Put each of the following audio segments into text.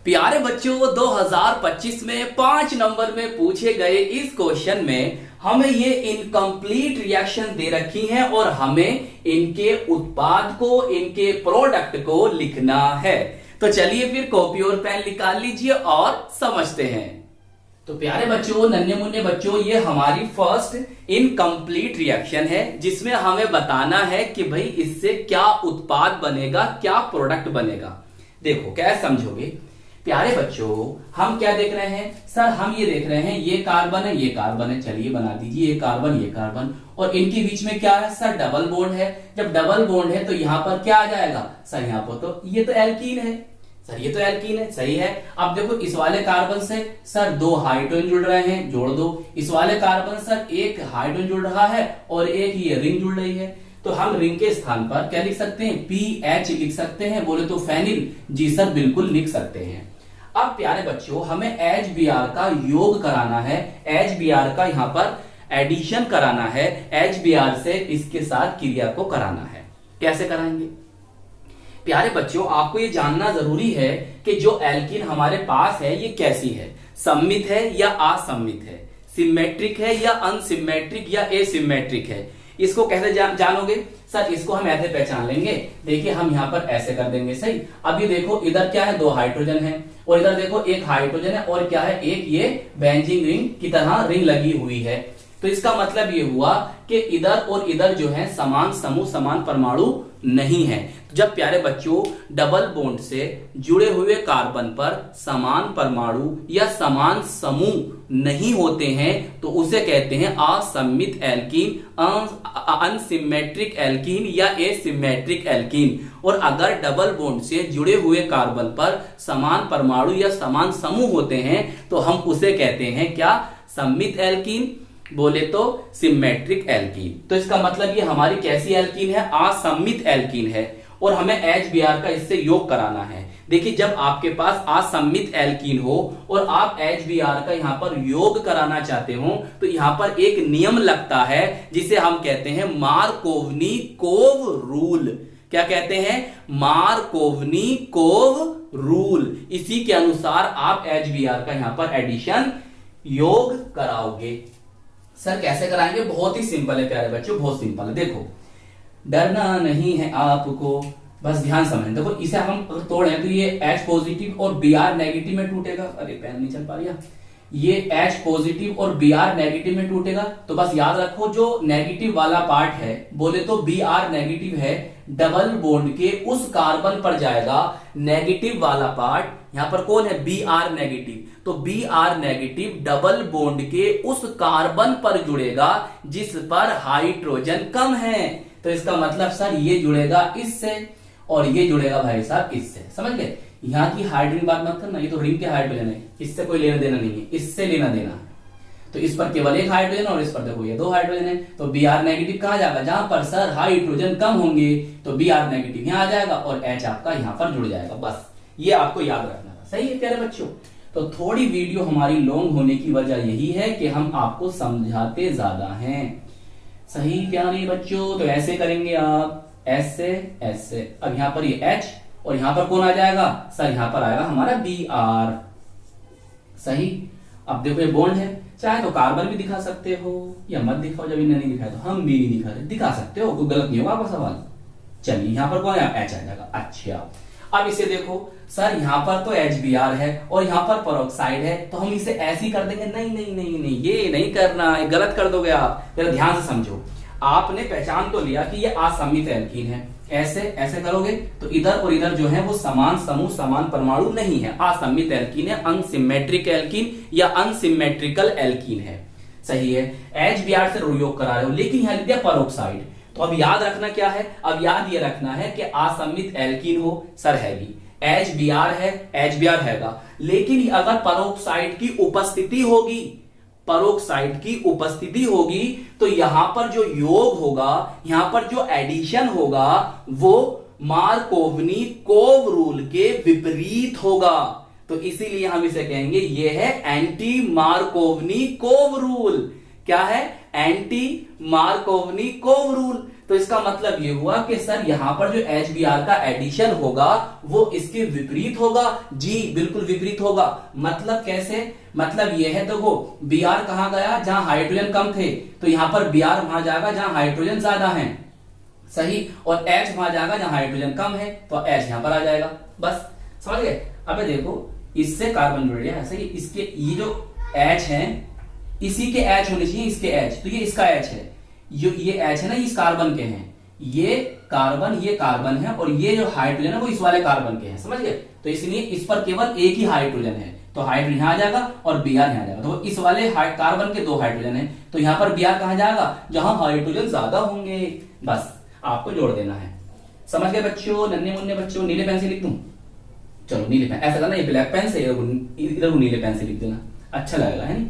प्यारे बच्चों 2025 में 5 नंबर में पूछे गए इस क्वेश्चन में हमें ये इनकम्प्लीट रिएक्शन दे रखी हैं और हमें इनके उत्पाद को, इनके प्रोडक्ट को लिखना है। तो चलिए फिर कॉपी और पेन निकाल लीजिए और समझते हैं। तो प्यारे बच्चों, नन्हे मुन्ने बच्चों, ये हमारी फर्स्ट इनकम्प्लीट रिएक्शन है जिसमें हमें बताना है कि भाई इससे क्या उत्पाद बनेगा, क्या प्रोडक्ट बनेगा। देखो क्या समझोगे प्यारे बच्चों, हम क्या देख रहे हैं सर, हम ये देख रहे हैं ये कार्बन है, ये कार्बन है, चलिए बना दीजिए ये कार्बन और इनके बीच में क्या है सर, डबल बॉन्ड है। जब डबल बॉन्ड है तो यहां पर क्या आ जाएगा सर, यहां पर तो ये तो एल्कीन है सर, ये तो एल्कीन है, सही है। अब देखो इस वाले कार्बन से सर 2 हाइड्रोजन जुड़ रहे हैं, जोड़ दो। इस वाले कार्बन सर 1 हाइड्रोजन जुड़ रहा है और एक ये रिंग जुड़ रही है। तो हम रिंग के स्थान पर क्या लिख सकते हैं, PH लिख सकते हैं। बोले तो फेनिल, जी सर बिल्कुल लिख सकते हैं। अब प्यारे बच्चों, हमें HBr का योग कराना है, HBr का यहां पर एडिशन कराना है, HBr से इसके साथ क्रिया को कराना है। कैसे कराएंगे प्यारे बच्चों, आपको ये जानना जरूरी है कि जो एल्कीन हमारे पास है ये कैसी है, सममित है या असममित है, सिमेट्रिक है या अनसिमेट्रिक या एसिमेट्रिक है। इसको कैसे जानोगे सर, इसको हम ऐसे पहचान लेंगे। देखिए हम यहां पर ऐसे कर देंगे, सही। अब ये देखो इधर क्या है, 2 हाइड्रोजन है और इधर देखो 1 हाइड्रोजन है और क्या है, एक ये बेंजीन रिंग की तरह रिंग लगी हुई है। तो इसका मतलब ये हुआ कि इधर और इधर जो है समान समूह, समान परमाणु नहीं है। जब प्यारे बच्चों डबल बॉन्ड से जुड़े हुए कार्बन पर समान परमाणु या समान समूह नहीं होते हैं तो उसे कहते हैं असममित एल्कीन, अनसिमेट्रिक एल्कीन या एसिमेट्रिक एल्कीन। और अगर डबल बॉन्ड से जुड़े हुए कार्बन पर समान परमाणु या समान समूह होते हैं तो हम उसे कहते हैं क्या, सममित एल्कीन, बोले तो सिमेट्रिक एल्कीन। तो इसका मतलब ये हमारी कैसी एल्कीन है, असममित एल्कीन है और हमें HBr का इससे योग कराना है। देखिए जब आपके पास असममित एल्कीन हो और आप HBr का यहां पर योग कराना चाहते हो तो यहां पर एक नियम लगता है जिसे हम कहते हैं मार्कोवनी-कोव रूल। क्या कहते हैं, मार्कोवनी-कोव रूल। इसी के अनुसार आप HBr का यहां पर एडिशन, योग कराओगे। सर कैसे कराएंगे, बहुत ही सिंपल है प्यारे बच्चों, बहुत सिंपल है। देखो डरना नहीं है आपको, बस ध्यान समझें। देखो इसे हम अगर तोड़े तो ये H पॉजिटिव और Br नेगेटिव में टूटेगा। अरे पेन नहीं चल पा रहा, ये H पॉजिटिव और Br नेगेटिव में टूटेगा। तो बस याद रखो जो नेगेटिव वाला पार्ट है, बोले तो Br नेगेटिव है, डबल बॉन्ड के उस कार्बन पर जाएगा। नेगेटिव वाला पार्ट यहां पर कौन है, Br नेगेटिव। तो Br नेगेटिव डबल बॉन्ड के उस कार्बन पर जुड़ेगा जिस पर हाइड्रोजन कम है। तो इसका मतलब सर ये जुड़ेगा इससे और ये जुड़ेगा भाई साहब इससे। समझ गए, यहां की हाइड्रोजन बात मत करना, ये तो रिंग के हाइड्रोजन है, इससे कोई लेना देना नहीं है, इससे लेना देना है। तो इस पर केवल 1 हाइड्रोजन और इस पर देखो ये 2 हाइड्रोजन है। तो Br नेगेटिव कहां जाएगा, जहां पर सर हाइड्रोजन कम होंगे तो Br नेगेटिव यहां आ जाएगा और H आपका यहां पर जुड़ जाएगा। बस ये आपको याद रखना था, सही है प्यारे बच्चों। तो थोड़ी वीडियो हमारी लॉन्ग होने की वजह यही है कि हम आपको समझाते ज्यादा हैं, सही प्यारे बच्चों। तो ऐसे करेंगे आप, ऐसे ऐसे। अब यहां पर ये H और यहां पर कौन आ जाएगा सर, यहां पर आएगा हमारा Br, सही। अब देखो ये बॉन्ड है, चाहे तो कार्बन भी दिखा सकते हो या मत दिखाओ, जब इन्हें नहीं दिखाया तो हम भी नहीं दिखा रहे, दिखा सकते हो, कोई गलत नहीं होगा आपका सवाल। चलिए यहां पर कौन है, H आ जाएगा। अच्छा अब इसे देखो सर, यहां पर तो HBr है और यहां पर पेरोक्साइड है, तो हम इसे ऐसे ही कर देंगे। नहीं नहीं नहीं नहीं, ये नहीं करना है, गलत कर दोगे आप। जरा ध्यान से समझो, आपने पहचान तो लिया कि ये असममित एल्कीन है, ऐसे ऐसे करोगे तो इधर और इधर जो है वो समान समूह, समान परमाणु नहीं है, असममित एल्कीन है, अनसिमेट्रिक एल्कीन या अनसिमेट्रिकल एल्कीन है, सही है। HBr से योग करा रहे हो, लेकिन यहां लिख दिया पेरोक्साइड। तो अब याद रखना क्या है, अब याद ये रखना है कि असममित एल्कीन हो सर, है भी HBr है, HBr हैगा, लेकिन अगर पेरोक्साइड की उपस्थिति होगी, पेरोक्साइड की उपस्थिति होगी तो यहां पर जो योग होगा, यहां पर जो एडिशन होगा वो मार्कोवनी-कोव रूल के विपरीत होगा। तो इसीलिए हम इसे कहेंगे ये है एंटी मार्कोवनी-कोव रूल। क्या है, एंटी मार्कोवनी-कोव रूल। तो इसका मतलब ये हुआ कि सर यहां पर जो HBr का एडिशन होगा वो इसके विपरीत होगा। जी बिल्कुल विपरीत होगा। मतलब कैसे? मतलब ये है, देखो Br कहां गया? जहां हाइड्रोजन कम थे, तो यहां पर Br वहां जाएगा जहां हाइड्रोजन ज्यादा है, सही, और H वहां जाएगा जहां हाइड्रोजन कम है, तो H यहां पर आ जाएगा। बस समझ गए? अबे देखो इससे कार्बन जुड़ गया, सही, इसके ये जो H है इसी के H होने चाहिए, इसके H, तो ये इसका H है, ये H है ना, इस कार्बन के हैं, ये कार्बन है, और ये जो हाइड्रोजन है वो इस वाले कार्बन के हैं, समझ गए? तो इसलिए इस पर केवल एक ही हाइड्रोजन है, तो हाइड्रोजन यहां आ जाएगा और Br यहां जाएगा। तो इस वाले कार्बन के 2 हाइड्रोजन है, तो यहां पर Br कहां जाएगा? जहां हाइड्रोजन ज्यादा होंगे। बस आपको जोड़ देना है। समझ गए बच्चों? नन्हे मुन्ने बच्चों, नीले पेन से लिख दूं? चलो नीले पेन, ऐसा करना, ये ब्लैक पेन से इधर नीले पेन से लिख देना, अच्छा लगेगा, है नहीं?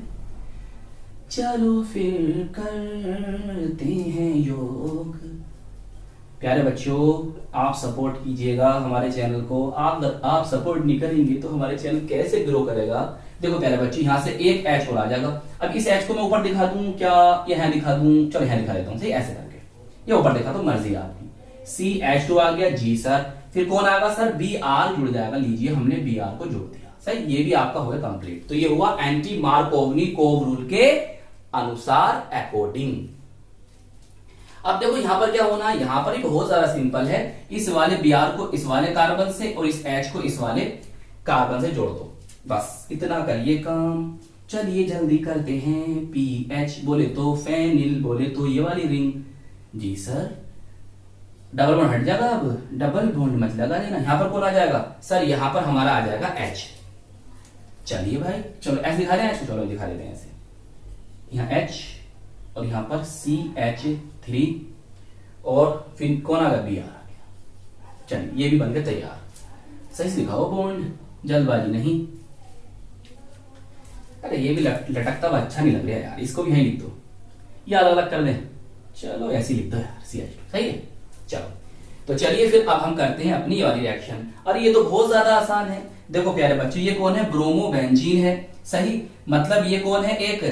चलो फिर करते हैं योग। प्यारे बच्चों, आप सपोर्ट कीजिएगा हमारे चैनल को। आप सपोर्ट नहीं करेंगे तो हमारे चैनल कैसे ग्रो करेगा? देखो प्यारे बच्चों, यहां से एक H और आ जाएगा। अब इस H को मैं ऊपर दिखा दूं क्या? यहां दिखा दूं? चलो यहां दिखा देता हूं, सही, ऐसे करके। ये ऊपर दिखा तो मर्जी आपकी। CH2 आ गया। जी सर, फिर कौन आएगा सर? Br जुड़ जाएगा। लीजिए हमने Br को जोड़ दिया, सही, ये भी आपका हो गया कंप्लीट। तो ये हुआ एंटी मार्कोवनिकोव रूल के अनुसार अकॉर्डिंग। अब देखो यहां पर क्या होना है, यहां पर ही बहुत ज्यादा सिंपल है। इस वाले Br को इस वाले कार्बन से और इस H को इस वाले कार्बन से जोड़ दो, बस इतना करिए काम। चलिए जल्दी करते हैं। PH बोले तो फेनिल, बोले तो ये वाली रिंग। जी सर, डबल बॉन्ड हट जाएगा, अब डबल बॉन्ड मत लगा देना। यहां पर कौन आ जाएगा सर? यहां पर हमारा आ जाएगा H। चलिए भाई, चलो ऐसे दिखा दें, चलो दिखा देते हैं ऐसे। यहाँ H और यहां पर CH3 और फिर कौन आ गया? Br आ गया। चलिए ये भी बन गया तैयार। सही से दिखाओ बॉन्ड, जल्दबाजी नहीं। अरे ये भी लटकता हुआ अच्छा नहीं लग रहा यार, इसको भी यहीं लिख दो या अलग अलग कर दें। चलो ऐसे लिख दो यार, CH2, सही है। चलो तो चलिए फिर अब हम करते हैं अपनी वाली रिएक्शन। अरे ये तो बहुत ज्यादा आसान है। देखो प्यारे बच्चों, ये कौन है? ब्रोमोबेंजीन है, सही। मतलब ये कौन है? एक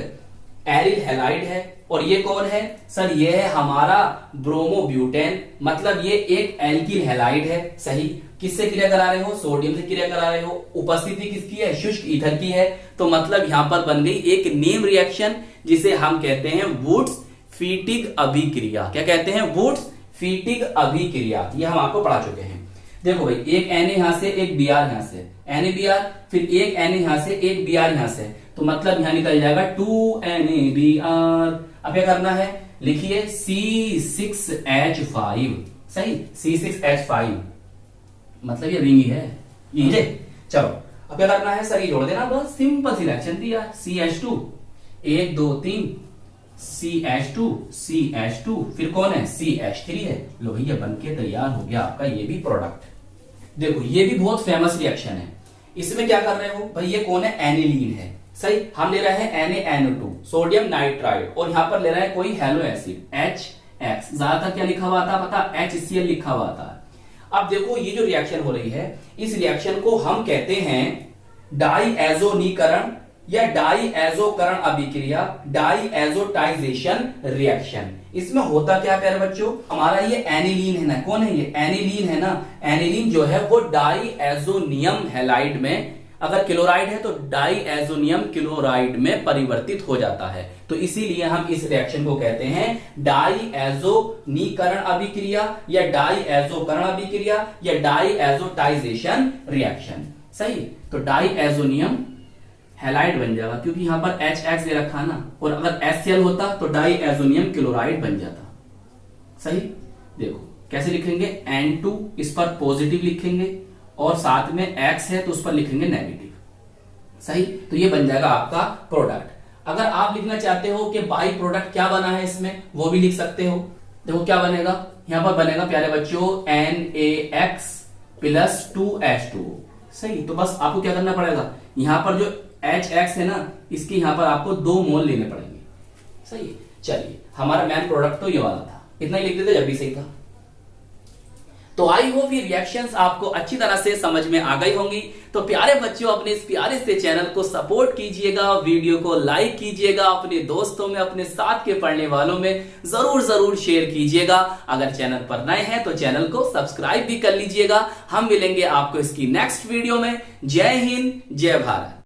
एरिल हैलाइड है। और ये कौन है सर? ये है हमारा ब्रोमोब्यूटेन। मतलब ये एक एल्किल हैलाइड है, सही। किससे क्रिया करा रहे हो? सोडियम से क्रिया करा रहे हो। उपस्थिति किसकी है? शुष्क ईथर की है। तो मतलब यहां पर बन गई एक नेम रिएक्शन जिसे हम कहते हैं वुड्स-फीटिग अभिक्रिया। क्या कहते हैं? वुड्स-फीटिग अभिक्रिया। ये हम आपको पढ़ा चुके हैं। देखो भाई, एक Na यहां से, एक Br यहां से, NaBr, फिर एक Na यहां से, एक Br यहां से, तो मतलब यहां निकल जाएगा 2NaBr। अब क्या करना है? लिखिए C6H5, सही, C6H5, मतलब ये रिंग ही है ये। चलो अब क्या करना है सर? ये जोड़ देना, बस सिंपल सी रिएक्शन दिया। CH2 1 2 3, CH2 CH2, फिर कौन है? CH3 है। लो भैया बन के तैयार हो गया आपका ये भी प्रोडक्ट। देखो ये भी बहुत फेमस रिएक्शन है। इसमें क्या कर रहे हो भाई? ये कौन है? एनिलीन है, सही। हम ले रहे हैं NaNO2 सोडियम नाइट्राइड, और यहां पर ले रहे हैं कोई हेलो एसिड HX। ज्यादातर क्या लिखा हुआ था पता? HCl लिखा हुआ था। अब देखो ये जो रिएक्शन हो रही है, इस रिएक्शन को हम कहते हैं डाईएजोनीकरण या डाईएजोकरण अभिक्रिया, डाईएजोटाइजेशन रिएक्शन। इसमें होता क्या प्यारे बच्चों? हमारा ये एनिलीन है ना, कौन है ये? एनिलीन है ना। एनिलीन जो है वो डाईएजोनियम हैलाइड में, अगर क्लोराइड है तो डाईएजोनियम क्लोराइड में परिवर्तित हो जाता है। तो इसीलिए हम इस रिएक्शन को कहते हैं डाईएजोनीकरण अभिक्रिया या डाईएजोकरण अभिक्रिया या डाईएजोटाइजेशन रिएक्शन, सही। तो डाईएजोनियम हैलाइड बन जाएगा क्योंकि यहां पर HX दे रखा ना, और अगर HCl होता तो डाईएजोनियम क्लोराइड बन जाता, सही। देखो कैसे लिखेंगे? N2 इस पर पॉजिटिव लिखेंगे और साथ में X है तो उस पर लिखेंगे नेगेटिव, सही। तो ये बन जाएगा आपका प्रोडक्ट। अगर आप लिखना चाहते हो कि बाई प्रोडक्ट क्या बना है इसमें, वो भी लिख सकते हो। देखो क्या बनेगा? यहां पर बनेगा प्यारे बच्चों NaX + 2H2, सही। तो बस आपको क्या करना पड़ेगा? यहां पर जो HX है ना, इसके यहां पर आपको 2 मोल लेने पड़ेंगे, सही। चलिए हमारा मेन प्रोडक्ट तो ये वाला था, इतना ही लिख देते जब भी सही था। तो आई होप ये रिएक्शंस आपको अच्छी तरह से समझ में आ गई होंगी। तो प्यारे बच्चों, अपने इस प्यारे से चैनल को सपोर्ट कीजिएगा, वीडियो को लाइक कीजिएगा, अपने दोस्तों में, अपने साथ के पढ़ने वालों में जरूर शेयर कीजिएगा। अगर चैनल पर नए हैं तो चैनल को सब्सक्राइब भी कर लीजिएगा। हम मिलेंगे आपको इसकी नेक्स्ट वीडियो में। जय हिंद, जय भारत।